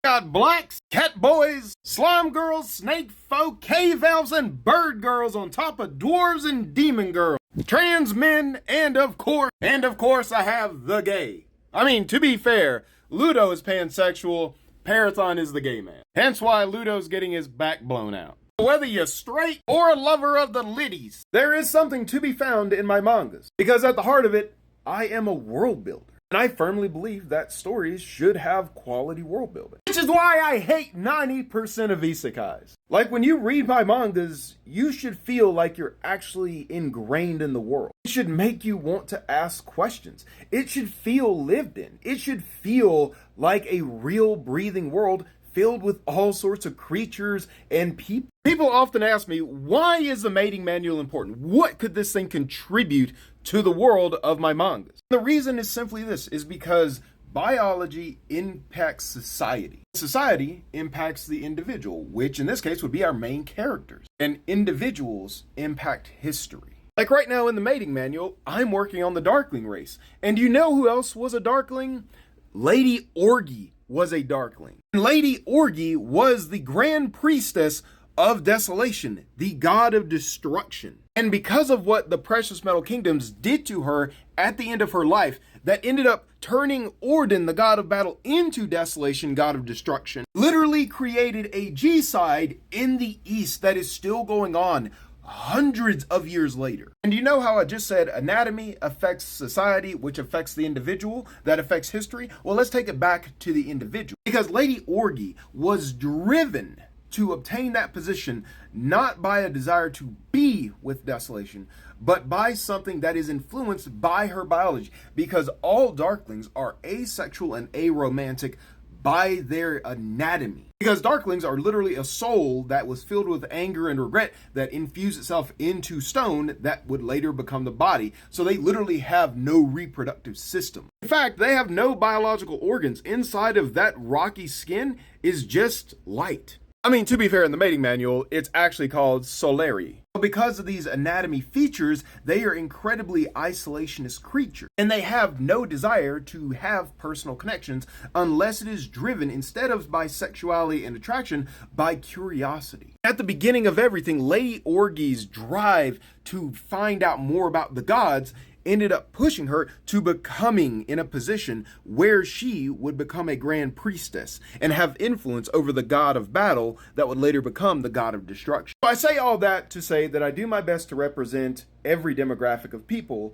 Got blacks, cat boys, slime girls, snake folk, cave elves, and bird girls on top of dwarves and demon girls, trans men, and of course, I have the gay. I mean, to be fair, Ludo is pansexual, Parathon is the gay man. Hence why Ludo's getting his back blown out. Whether you're straight or a lover of the liddies, there is something to be found in my mangas. Because at the heart of it, I am a world builder. And I firmly believe that stories should have quality world building. Which is why I hate 90% of isekais. Like when you read my mangas, you should feel like you're actually ingrained in the world. It should make you want to ask questions. It should feel lived in. It should feel like a real breathing world filled with all sorts of creatures and people. People often ask me, why is the mating manual important? What could this thing contribute to the world of my mangas? The reason is simply this, is because biology impacts society. Society impacts the individual, which in this case would be our main characters. And individuals impact history. Like right now in the mating manual, I'm working on the Darkling race. And you know who else was a Darkling? Lady Orgy was a Darkling. And Lady Orgy was the Grand Priestess of Desolation, the god of destruction. And because of what the Precious Metal Kingdoms did to her at the end of her life, that ended up turning Orden, the god of battle, into Desolation, god of destruction, literally created a G-side in the East that is still going on hundreds of years later. And you know how I just said anatomy affects society, which affects the individual, that affects history? Well, let's take it back to the individual. Because Lady Orgy was driven to obtain that position not by a desire to be with Desolation, but by something that is influenced by her biology. Because all Darklings are asexual and aromantic by their anatomy. Because Darklings are literally a soul that was filled with anger and regret that infused itself into stone that would later become the body. So they literally have no reproductive system. In fact, they have no biological organs. Inside of that rocky skin is just light. I mean, to be fair, in the mating manual, it's actually called Solari. Because of these anatomy features, they are incredibly isolationist creatures. And they have no desire to have personal connections unless it is driven, instead of by sexuality and attraction, by curiosity. At the beginning of everything, Lady Orgy's drive to find out more about the gods ended up pushing her to becoming in a position where she would become a grand priestess and have influence over the god of battle that would later become the god of destruction. So I say all that to say that I do my best to represent every demographic of people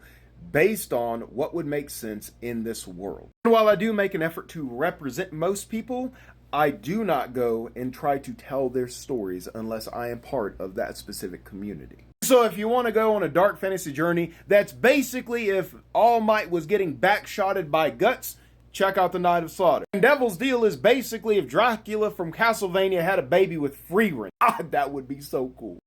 based on what would make sense in this world. And while I do make an effort to represent most people, I do not go and try to tell their stories unless I am part of that specific community. So if you want to go on a dark fantasy journey, that's basically if All Might was getting backshotted by Guts, check out the Night of Slaughter. And Devil's Deal is basically if Dracula from Castlevania had a baby with Freeran. That would be so cool.